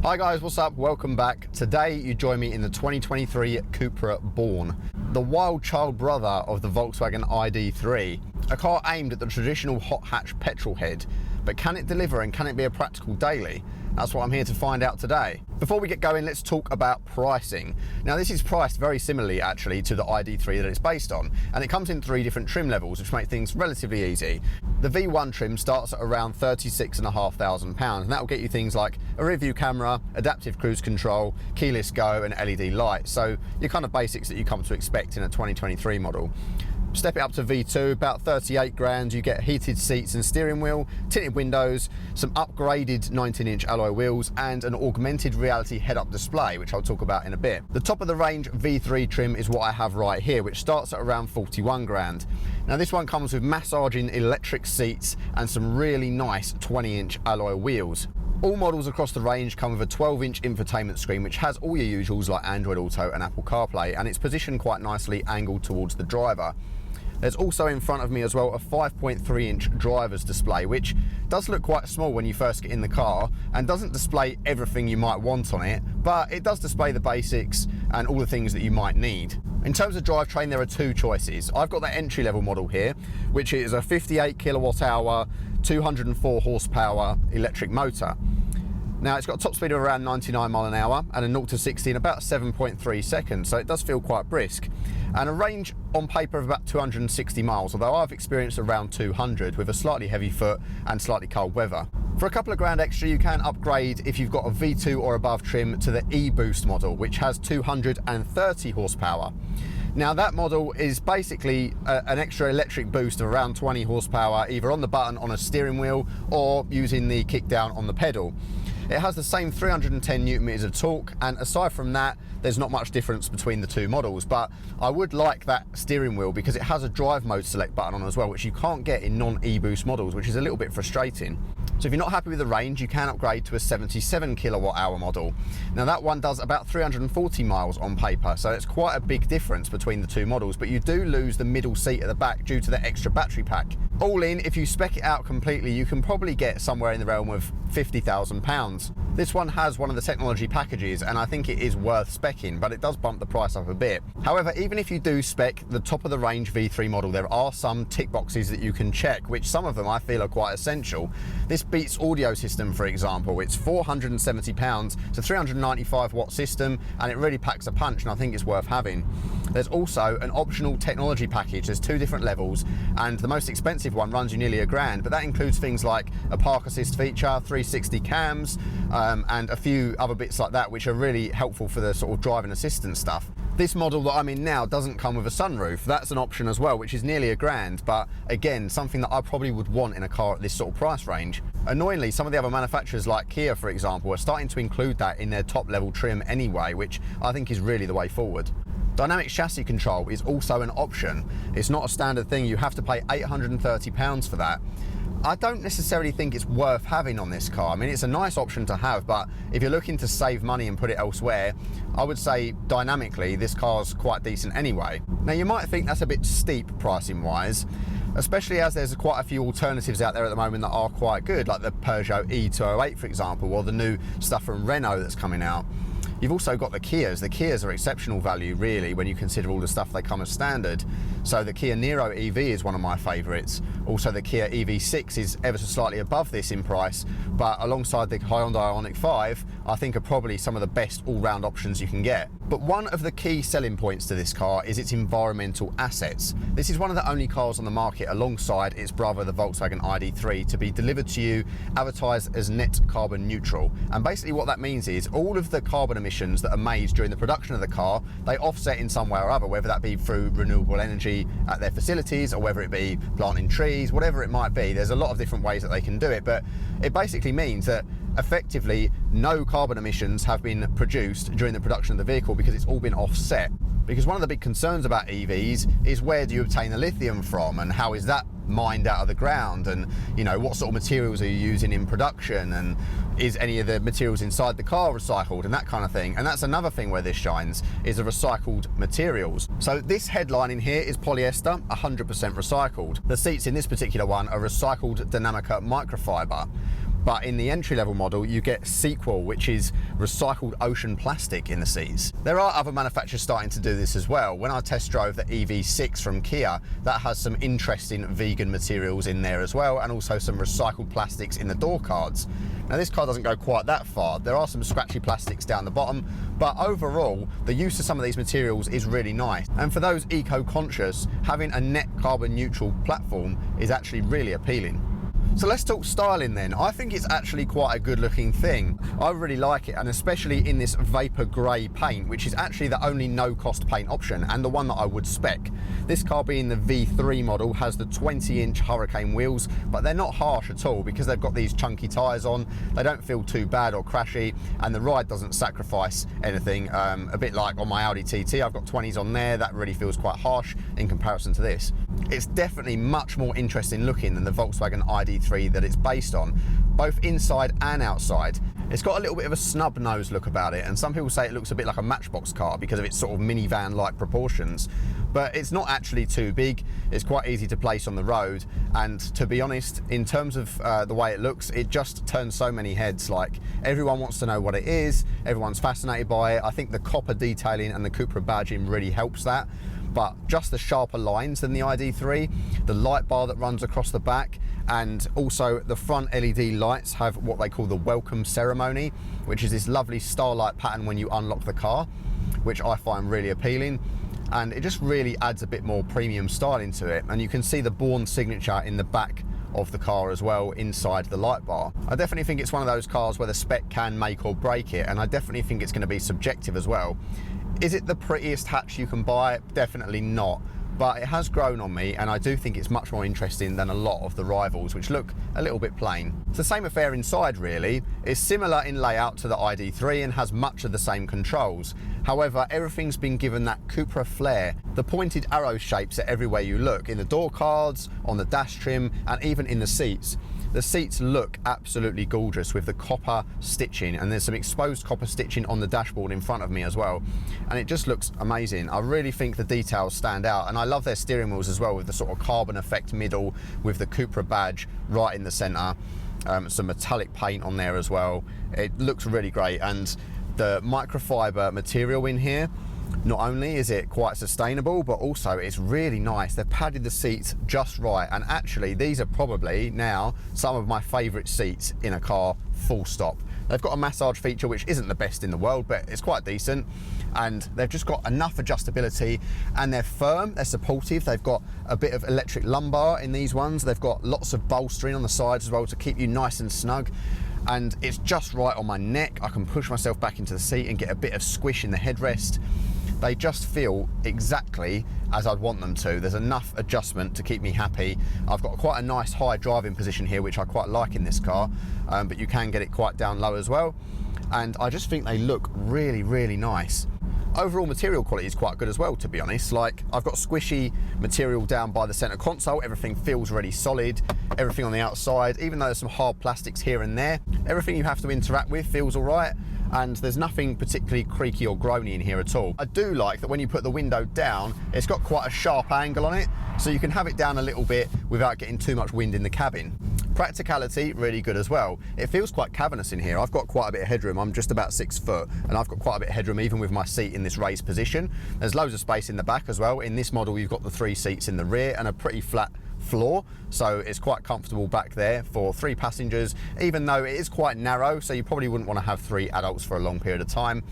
Hi guys, what's up? Welcome back. Today you join me in the 2023 Cupra Born, the wild child brother of the Volkswagen ID.3, a car aimed at the traditional hot hatch petrol head, but can it deliver and can it be a practical daily? That's what I'm here to find out today. Before we get going, let's talk about pricing. Now this is priced very similarly actually to the ID.3 that it's based on, and it comes in 3 different trim levels which make things relatively easy. The V1 trim starts at around £36,500, and that will get you things like a rear view camera, adaptive cruise control, keyless go and LED lights, so your kind of basics that you come to expect in a 2023 model. Step it up to V2, about 38 grand, you get heated seats and steering wheel, tinted windows, some upgraded 19-inch alloy wheels and an augmented reality head-up display, which I'll talk about in a bit. The top of the range V3 trim is what I have right here, which starts at around 41 grand. Now this one comes with massaging electric seats and some really nice 20-inch alloy wheels. All models across the range come with a 12-inch infotainment screen which has all your usuals like Android Auto and Apple CarPlay, and it's positioned quite nicely angled towards the driver. There's also in front of me as well a 5.3-inch driver's display, which does look quite small when you first get in the car and doesn't display everything you might want on it, but it does display the basics and all the things that you might need. In terms of drivetrain, there are 2 choices. I've got the entry-level model here, which is a 58 kilowatt hour, 204 horsepower electric motor. Now it's got a top speed of around 99 mile an hour and a 0 to 60 in about 7.3 seconds, so it does feel quite brisk. And a range on paper of about 260 miles, although I've experienced around 200 with a slightly heavy foot and slightly cold weather. For a couple of grand extra, you can upgrade if you've got a V2 or above trim to the E-Boost model, which has 230 horsepower. Now that model is basically an extra electric boost of around 20 horsepower, either on the button on a steering wheel or using the kick down on the pedal. It has the same 310 Newton meters of torque, and aside from that, there's not much difference between the 2 models, but I would like that steering wheel because it has a drive mode select button on as well, which you can't get in non-E-Boost models, which is a little bit frustrating. So if you're not happy with the range, you can upgrade to a 77 kilowatt hour model. Now that one does about 340 miles on paper, so it's quite a big difference between the 2 models, but you do lose the middle seat at the back due to the extra battery pack. All in, if you spec it out completely, you can probably get somewhere in the realm of £50,000. This one has one of the technology packages, and I think it is worth speccing, but it does bump the price up a bit. However, even if you do spec the top of the range V3 model, there are some tick boxes that you can check, which some of them I feel are quite essential. This Beats audio system, for example, it's £470, it's a 395 watt system, and it really packs a punch, and I think it's worth having. There's also an optional technology package. There's 2 different levels, and the most expensive one runs you nearly £1,000, but that includes things like a park assist feature, 360 cams, and a few other bits like that, which are really helpful for the sort of driving assistance stuff. This model that I'm in now doesn't come with a sunroof. That's an option as well, which is nearly £1,000, but again, something that I probably would want in a car at this sort of price range. Annoyingly, some of the other manufacturers like Kia, for example, are starting to include that in their top level trim anyway, which I think is really the way forward. Dynamic chassis control is also an option. It's not a standard thing. You have to pay £830 for that. I don't necessarily think it's worth having on this car. I mean, it's a nice option to have, but if you're looking to save money and put it elsewhere, I would say dynamically this car's quite decent anyway. Now you might think that's a bit steep pricing wise, especially as there's quite a few alternatives out there at the moment that are quite good, like the Peugeot E208 for example, or the new stuff from Renault that's coming out. You've also got the Kias. The Kias are exceptional value really when you consider all the stuff they come as standard. So the Kia Niro EV is one of my favourites. Also the Kia EV6 is ever so slightly above this in price, but alongside the Hyundai Ioniq 5 I think are probably some of the best all-round options you can get. But one of the key selling points to this car is its environmental assets. This is one of the only cars on the market alongside its brother the Volkswagen ID.3 to be delivered to you advertised as net carbon neutral, and basically what that means is all of the carbon emissions that are made during the production of the car, they offset in some way or other, whether that be through renewable energy at their facilities or whether it be planting trees, whatever it might be. There's a lot of different ways that they can do it, but it basically means that effectively no carbon emissions have been produced during the production of the vehicle because it's all been offset. Because one of the big concerns about EVs is where do you obtain the lithium from and how is that mined out of the ground, and you know, what sort of materials are you using in production, and is any of the materials inside the car recycled, and that kind of thing. And that's another thing where this shines, is the recycled materials. So this headline in here is polyester, 100% recycled. The seats in this particular one are recycled Dinamica microfiber. But in the entry-level model, you get sequel, which is recycled ocean plastic in the seats. There are other manufacturers starting to do this as well. When I test drove the EV6 from Kia, that has some interesting vegan materials in there as well, and also some recycled plastics in the door cards. Now this car doesn't go quite that far. There are some scratchy plastics down the bottom, but overall, the use of some of these materials is really nice. And for those eco-conscious, having a net carbon neutral platform is actually really appealing. So let's talk styling then. I think it's actually quite a good looking thing. I really like it, and especially in this vapor grey paint, which is actually the only no cost paint option and the one that I would spec. This car, being the V3 model, has the 20-inch Hurricane wheels, but they're not harsh at all because they've got these chunky tyres on. They don't feel too bad or crashy, and the ride doesn't sacrifice anything. A bit like on my Audi TT, I've got 20s on there. That really feels quite harsh in comparison to this. It's definitely much more interesting looking than the Volkswagen ID3 that it's based on, both inside and outside. It's got a little bit of a snub nose look about it, and some people say it looks a bit like a Matchbox car because of its sort of minivan-like proportions, but it's not actually too big. It's quite easy to place on the road, and to be honest, in terms of the way it looks, it just turns so many heads. Like, everyone wants to know what it is, everyone's fascinated by it. I think the copper detailing and the Cupra badging really helps that. But just the sharper lines than the ID3, the light bar that runs across the back, and also the front LED lights have what they call the welcome ceremony, which is this lovely starlight pattern when you unlock the car, which I find really appealing. And it just really adds a bit more premium styling to it. And you can see the Born signature in the back of the car as well inside the light bar. I definitely think it's one of those cars where the spec can make or break it, and I definitely think it's going to be subjective as well. Is it the prettiest hatch you can buy? Definitely not, but it has grown on me, and I do think it's much more interesting than a lot of the rivals, which look a little bit plain. It's the same affair inside really. It's similar in layout to the ID3 and has much of the same controls. However, everything's been given that Cupra flair. The pointed arrow shapes are everywhere you look, in the door cards, on the dash trim, and even in the seats. The seats look absolutely gorgeous with the copper stitching, and there's some exposed copper stitching on the dashboard in front of me as well, and it just looks amazing. I really think the details stand out, and I love their steering wheels as well, with the sort of carbon effect middle with the Cupra badge right in the centre. Some metallic paint on there as well. It looks really great, and the microfiber material in here, not only is it quite sustainable, but also it's really nice. They've padded the seats just right, and actually these are probably now some of my favourite seats in a car, full stop. They've got a massage feature which isn't the best in the world, but it's quite decent, and they've just got enough adjustability, and they're firm, they're supportive. They've got a bit of electric lumbar in these ones. They've got lots of bolstering on the sides as well to keep you nice and snug, and it's just right on my neck. I can push myself back into the seat and get a bit of squish in the headrest. They just feel exactly as I'd want them to. There's enough adjustment to keep me happy. I've got quite a nice high driving position here, which I quite like in this car, but you can get it quite down low as well. And I just think they look really, really nice. Overall material quality is quite good as well, to be honest. Like, I've got squishy material down by the center console. Everything feels really solid. Everything on the outside, even though there's some hard plastics here and there, everything you have to interact with feels all right. And there's nothing particularly creaky or groany in here at all. I do like that when you put the window down, it's got quite a sharp angle on it, so you can have it down a little bit without getting too much wind in the cabin. Practicality, really good as well. It feels quite cavernous in here. I've got quite a bit of headroom. I'm just about 6 foot, and I've got quite a bit of headroom even with my seat in this raised position. There's loads of space in the back as well. In this model, you've got the 3 seats in the rear and a pretty flat floor, so it's quite comfortable back there for 3 passengers, even though it is quite narrow, so you probably wouldn't want to have 3 adults for a long period of time.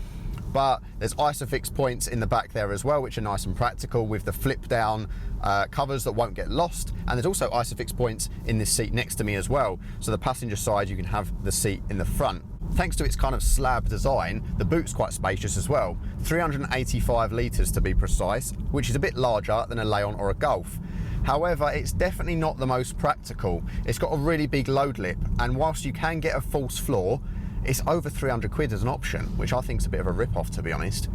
But there's ISOFIX points in the back there as well, which are nice and practical, with the flip down covers that won't get lost. And there's also ISOFIX points in this seat next to me as well, so the passenger side you can have the seat in the front. Thanks to its kind of slab design, the boot's quite spacious as well, 385 litres to be precise, which is a bit larger than a Leon or a Golf. However, it's definitely not the most practical. It's got a really big load lip, and whilst you can get a false floor, it's over 300 quid as an option, which I think is a bit of a rip-off, to be honest.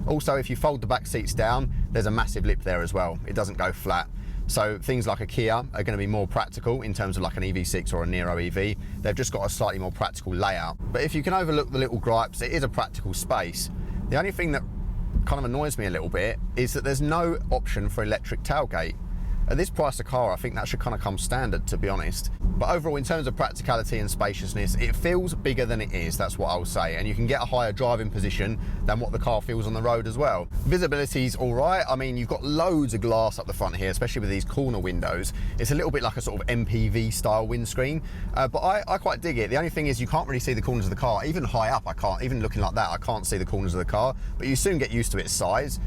Also, if you fold the back seats down, there's a massive lip there as well. It doesn't go flat. So things like a Kia are going to be more practical in terms of like an EV6 or a Nero EV. They've just got a slightly more practical layout. But if you can overlook the little gripes, it is a practical space. The only thing that kind of annoys me a little bit is that there's no option for electric tailgate. At this price of car, I think that should kind of come standard, to be honest. But overall, in terms of practicality and spaciousness, it feels bigger than it is, that's what I'll say. And you can get a higher driving position than what the car feels on the road as well. Visibility's all right. I mean, you've got loads of glass up the front here, especially with these corner windows. It's a little bit like a sort of MPV style windscreen, but I quite dig it. The only thing is you can't really see the corners of the car. Even high up, I can't. Even looking like that, I can't see the corners of the car, but you soon get used to its size.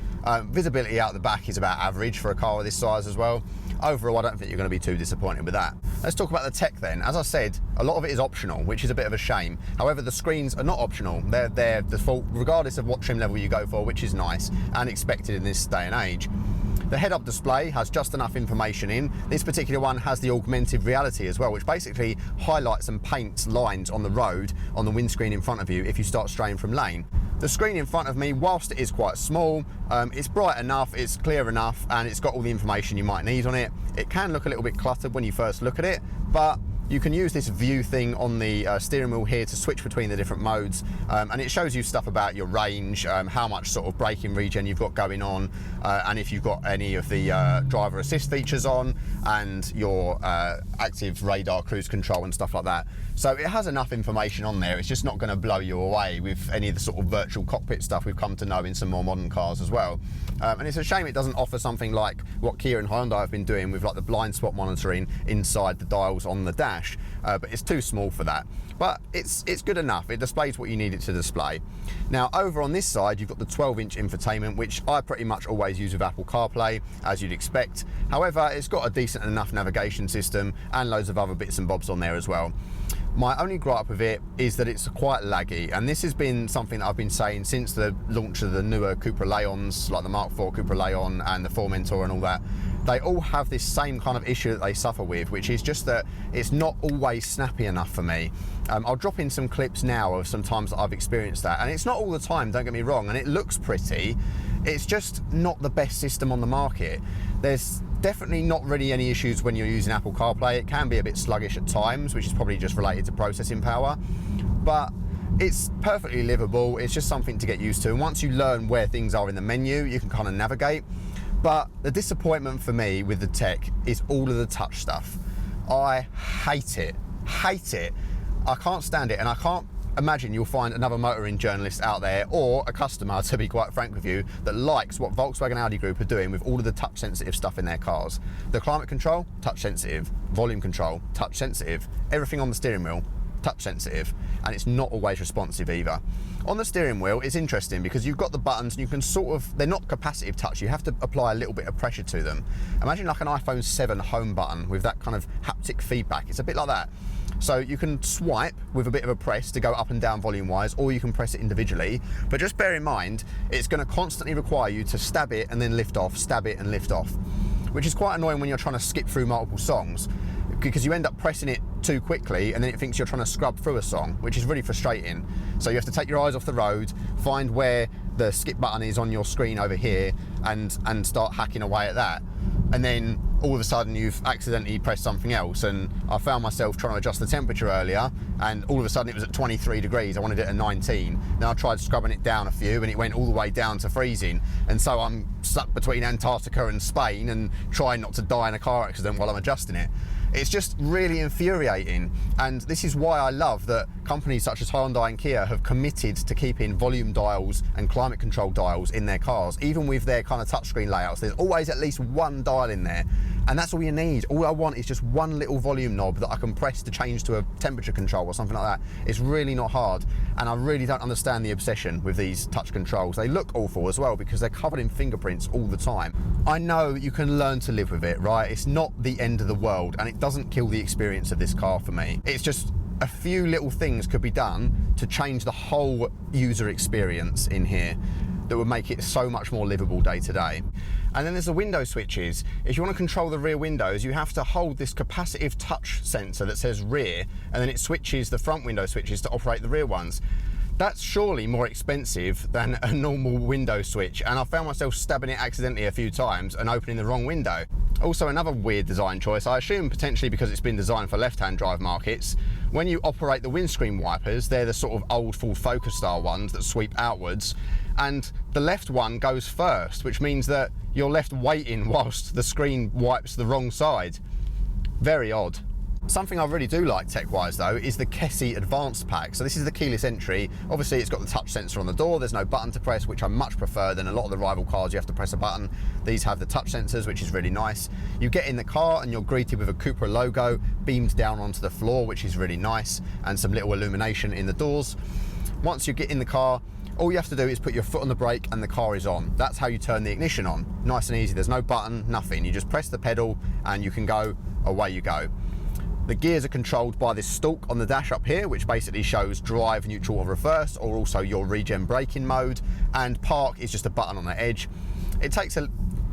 Visibility out the back is about average for a car of this size as well. Overall, I don't think you're going to be too disappointed with that. Let's talk about the tech then. As I said, a lot of it is optional, which is a bit of a shame. However, the screens are not optional. They're default, regardless of what trim level you go for, which is nice and expected in this day and age. The head-up display has just enough information in. This particular one has the augmented reality as well, which basically highlights and paints lines on the road on the windscreen in front of you if you start straying from lane. The screen in front of me, whilst it is quite small, it's bright enough, it's clear enough, and it's got all the information you might need on it. It can look a little bit cluttered when you first look at it, but you can use this view thing on the steering wheel here to switch between the different modes, and it shows you stuff about your range, how much sort of braking regen you've got going on, and if you've got any of the driver assist features on, and your active radar cruise control and stuff like that. So it has enough information on there. It's just not going to blow you away with any of the sort of virtual cockpit stuff we've come to know in some more modern cars as well. And it's a shame it doesn't offer something like what Kia and Hyundai have been doing with like the blind spot monitoring inside the dials on the dash, but it's too small for that. But it's good enough. It displays what you need it to display. Now over on this side you've got the 12-inch infotainment, which I pretty much always use with Apple CarPlay, as you'd expect. However, it's got a decent enough navigation system and loads of other bits and bobs on there as well. My only gripe with it is that it's quite laggy, and this has been something that I've been saying since the launch of the newer Cupra Leons, like the Mark IV Cupra Leon and the Formentor and all that. They all have this same kind of issue that they suffer with, which is just that it's not always snappy enough for me. I'll drop in some clips now of some times that I've experienced that, and it's not all the time, don't get me wrong, and it looks pretty. It's just not the best system on the market. There's definitely not really any issues when you're using Apple CarPlay. It can be a bit sluggish at times, which is probably just related to processing power, but it's perfectly livable. It's just something to get used to, and once you learn where things are in the menu, you can kind of navigate. But the disappointment for me with the tech is all of the touch stuff. I hate it, I can't stand it, and I can't imagine you'll find another motoring journalist out there, or a customer, to be quite frank with you, that likes what Volkswagen Audi Group are doing with all of the touch sensitive stuff in their cars. The climate control, touch sensitive. Volume control, touch sensitive. Everything on the steering wheel, touch sensitive, and it's not always responsive either. On the steering wheel, it's interesting because you've got the buttons and you can sort of, they're not capacitive touch, you have to apply a little bit of pressure to them. Imagine like an iPhone 7 home button with that kind of haptic feedback. It's a bit like that. So you can swipe with a bit of a press to go up and down volume wise, or you can press it individually, but just bear in mind it's going to constantly require you to stab it and then lift off, stab it and lift off, which is quite annoying when you're trying to skip through multiple songs, because you end up pressing it too quickly and then it thinks you're trying to scrub through a song, which is really frustrating. So you have to take your eyes off the road, find where the skip button is on your screen over here, and start hacking away at that. And then all of a sudden you've accidentally pressed something else, and I found myself trying to adjust the temperature earlier, and all of a sudden it was at 23 degrees, I wanted it at 19. Then I tried scrubbing it down a few and it went all the way down to freezing, and so I'm stuck between Antarctica and Spain and trying not to die in a car accident while I'm adjusting it. It's just really infuriating, and this is why I love that companies such as Hyundai and Kia have committed to keeping volume dials and climate control dials in their cars. Even with their kind of touchscreen layouts, there's always at least one dial in there, and that's all you need. All I want is just one little volume knob that I can press to change to a temperature control or something like that. It's really not hard, and I really don't understand the obsession with these touch controls. They look awful as well because they're covered in fingerprints all the time. I know you can learn to live with it, right? It's not the end of the world, and it doesn't kill the experience of this car for me. It's just a few little things could be done to change the whole user experience in here that would make it so much more livable day to day. And then there's the window switches. If you want to control the rear windows, you have to hold this capacitive touch sensor that says rear, and then it switches the front window switches to operate the rear ones. That's surely more expensive than a normal window switch, and I found myself stabbing it accidentally a few times and opening the wrong window. Also, another weird design choice, I assume potentially because it's been designed for left-hand drive markets. When you operate the windscreen wipers, they're the sort of old full focus style ones that sweep outwards, and the left one goes first, which means that you're left waiting whilst the screen wipes the wrong side. Very odd. Something I really do like tech-wise though is the Kessie Advanced Pack. So this is the keyless entry. Obviously it's got the touch sensor on the door, there's no button to press, which I much prefer than a lot of the rival cars you have to press a button. These have the touch sensors, which is really nice. You get in the car and you're greeted with a Cupra logo beamed down onto the floor, which is really nice, and some little illumination in the doors. Once you get in the car, all you have to do is put your foot on the brake and the car is on. That's how you turn the ignition on. Nice and easy, there's no button, nothing. You just press the pedal and you can go, away you go. The gears are controlled by this stalk on the dash up here, which basically shows drive, neutral or reverse, or also your regen braking mode, and park is just a button on the edge. It takes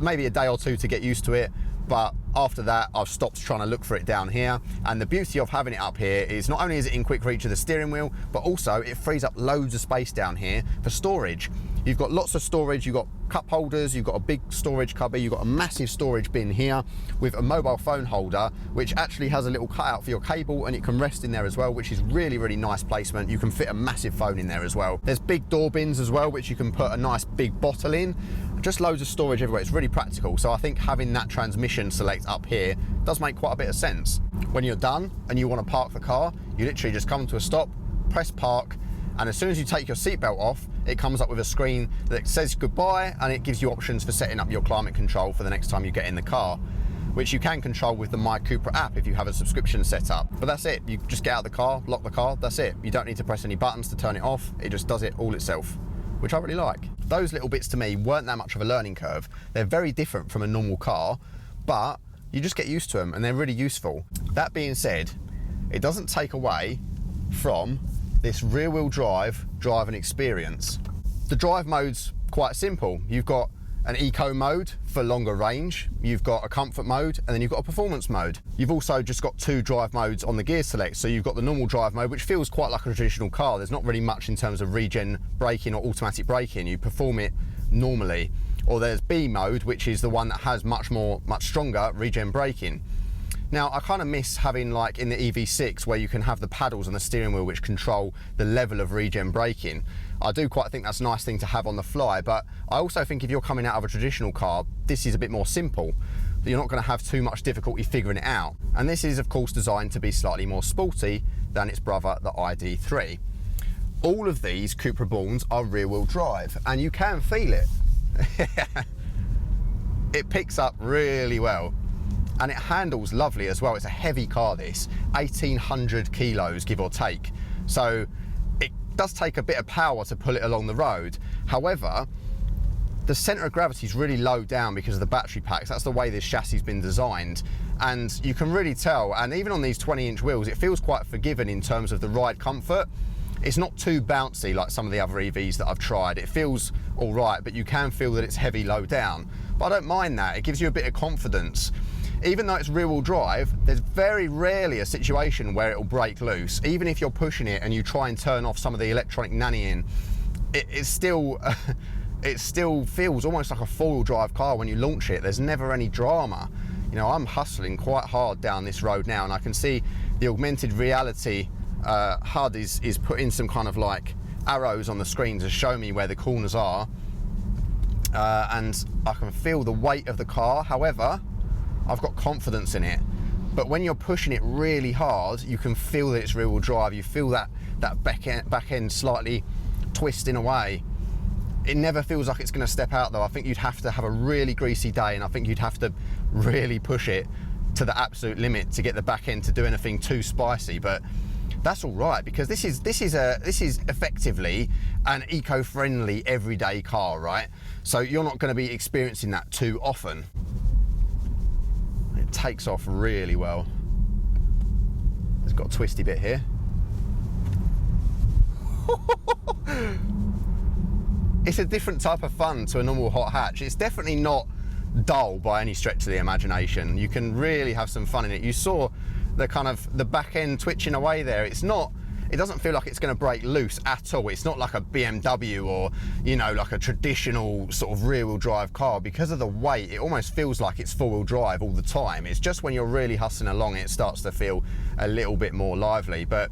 maybe a day or two to get used to it, but after that I've stopped trying to look for it down here. And the beauty of having it up here is not only is it in quick reach of the steering wheel, but also it frees up loads of space down here for storage. You've got lots of storage, you've got cup holders, you've got a big storage cubby, you've got a massive storage bin here with a mobile phone holder, which actually has a little cutout for your cable, and it can rest in there as well, which is really, really nice placement. You can fit a massive phone in there as well. There's big door bins as well, which you can put a nice big bottle in. Just loads of storage everywhere. It's really practical. So I think having that transmission select up here does make quite a bit of sense. When you're done and you want to park the car, you literally just come to a stop, press park, and as soon as you take your seatbelt off, it comes up with a screen that says goodbye, and it gives you options for setting up your climate control for the next time you get in the car, which you can control with the My Cupra app if you have a subscription set up. But that's it. You just get out of the car, lock the car, that's it. You don't need to press any buttons to turn it off. It just does it all itself, which I really like. Those little bits to me weren't that much of a learning curve. They're very different from a normal car, but you just get used to them and they're really useful. That being said, it doesn't take away from this rear-wheel drive driving experience. The drive mode's quite simple. You've got an eco mode for longer range, you've got a comfort mode, and then you've got a performance mode. You've also just got two drive modes on the gear select. So you've got the normal drive mode, which feels quite like a traditional car. There's not really much in terms of regen braking or automatic braking. You perform it normally. Or there's B mode, which is the one that has much stronger regen braking. Now, I kind of miss having, like in the EV6, where you can have the paddles on the steering wheel which control the level of regen braking. I do quite think that's a nice thing to have on the fly, but I also think if you're coming out of a traditional car, this is a bit more simple. You're not going to have too much difficulty figuring it out. And this is, of course, designed to be slightly more sporty than its brother, the ID3. All of these Cupra Borns are rear-wheel drive, and you can feel it. It picks up really well. And it handles lovely as well. It's a heavy car, this, 1,800 kilos, give or take. So it does take a bit of power to pull it along the road. However, the center of gravity is really low down because of the battery packs. That's the way this chassis has been designed. And you can really tell, and even on these 20-inch wheels, it feels quite forgiving in terms of the ride comfort. It's not too bouncy like some of the other EVs that I've tried. It feels all right, but you can feel that it's heavy low down. But I don't mind that. It gives you a bit of confidence. Even though it's rear-wheel drive, there's very rarely a situation where it'll break loose. Even if you're pushing it and you try and turn off some of the electronic nannying, it still feels almost like a four-wheel drive car when you launch it. There's never any drama. You know, I'm hustling quite hard down this road now, and I can see the augmented reality HUD is putting some kind of like arrows on the screen to show me where the corners are, and I can feel the weight of the car. However, I've got confidence in it. But when you're pushing it really hard, you can feel that it's rear-wheel drive. You feel that back end slightly twisting away. It never feels like it's going to step out though. I think you'd have to have a really greasy day, and I think you'd have to really push it to the absolute limit to get the back end to do anything too spicy. But that's all right, because this is effectively an eco-friendly everyday car, right? So you're not going to be experiencing that too often. It takes off really well. It's got a twisty bit here. It's a different type of fun to a normal hot hatch. It's definitely not dull by any stretch of the imagination. You can really have some fun in it. You saw the back end twitching away there. It doesn't feel like it's going to break loose at all. It's not like a BMW or, you know, like a traditional sort of rear-wheel drive car. Because of the weight, it almost feels like it's four-wheel drive all the time. It's just when you're really hustling along, it starts to feel a little bit more lively, but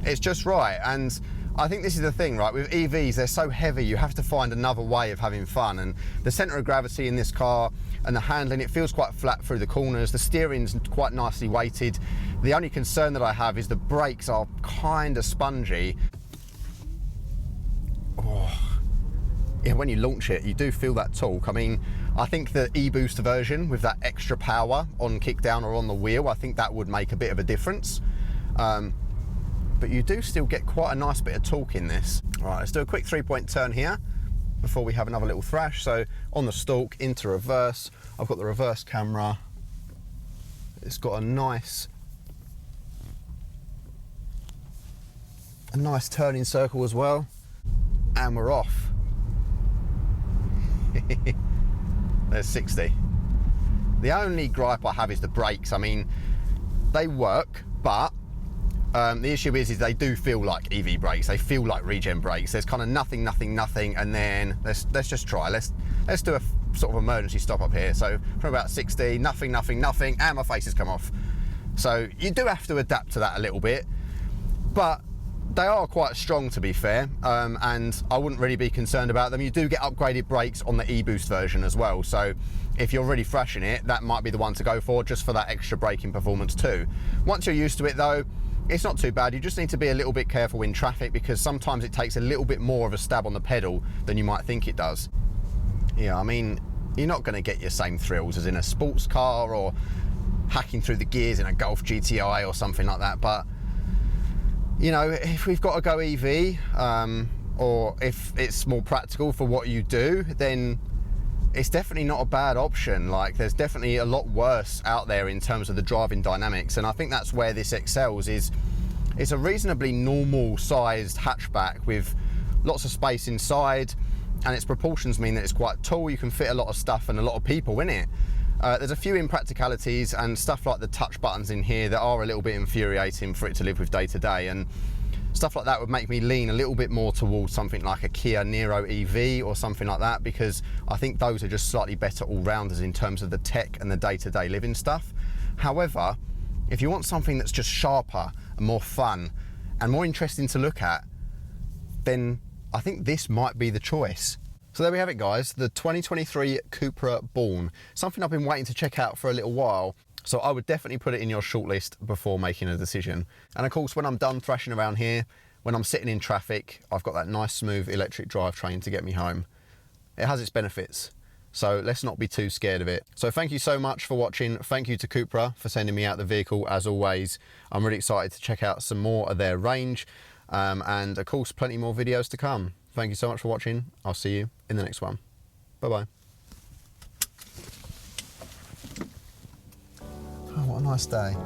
it's just right. And I think this is the thing, right? With EVs, they're so heavy, you have to find another way of having fun. And the center of gravity in this car and the handling, it feels quite flat through the corners. The steering's quite nicely weighted. The only concern that I have is the brakes are kind of spongy. Oh. Yeah, when you launch it, you do feel that torque. I mean, I think the e-boost version with that extra power on kickdown or on the wheel, I think that would make a bit of a difference. But you do still get quite a nice bit of torque in this. All right, let's do a quick 3-point turn here before we have another little thrash. So on the stalk, into reverse. I've got the reverse camera. It's got a nice turning circle as well. And we're off. There's 60. The only gripe I have is the brakes. I mean, they work, but the issue is they do feel like EV brakes. They feel like regen brakes. There's kind of nothing, and then let's just try. Let's do a sort of emergency stop up here. So from about 60, nothing, and my face has come off. So you do have to adapt to that a little bit, but they are quite strong, to be fair, and I wouldn't really be concerned about them. You do get upgraded brakes on the e-boost version as well, so if you're really thrashing it, that might be the one to go for, just for that extra braking performance too. Once you're used to it though, it's not too bad. You just need to be a little bit careful in traffic, because sometimes it takes a little bit more of a stab on the pedal than you might think it does. Yeah, I mean, you're not going to get your same thrills as in a sports car or hacking through the gears in a Golf GTI or something like that, but you know, if we've got to go EV, or if it's more practical for what you do, then it's definitely not a bad option. Like, there's definitely a lot worse out there in terms of the driving dynamics, and I think that's where this excels. Is it's a reasonably normal sized hatchback with lots of space inside, and its proportions mean that it's quite tall. You can fit a lot of stuff and a lot of people in it. There's a few impracticalities and stuff like the touch buttons in here that are a little bit infuriating for it to live with day to day, and stuff like that would make me lean a little bit more towards something like a Kia Niro EV or something like that, because I think those are just slightly better all-rounders in terms of the tech and the day-to-day living stuff. However, if you want something that's just sharper and more fun and more interesting to look at, then I think this might be the choice. So there we have it, guys, the 2023 Cupra Born. Something I've been waiting to check out for a little while, so I would definitely put it in your shortlist before making a decision. And of course, when I'm done thrashing around here, when I'm sitting in traffic, I've got that nice smooth electric drivetrain to get me home. It has its benefits, so let's not be too scared of it. So thank you so much for watching. Thank you to Cupra for sending me out the vehicle, as always. I'm really excited to check out some more of their range, and of course, plenty more videos to come. Thank you so much for watching. I'll see you in the next one. Bye-bye. Oh, what a nice day.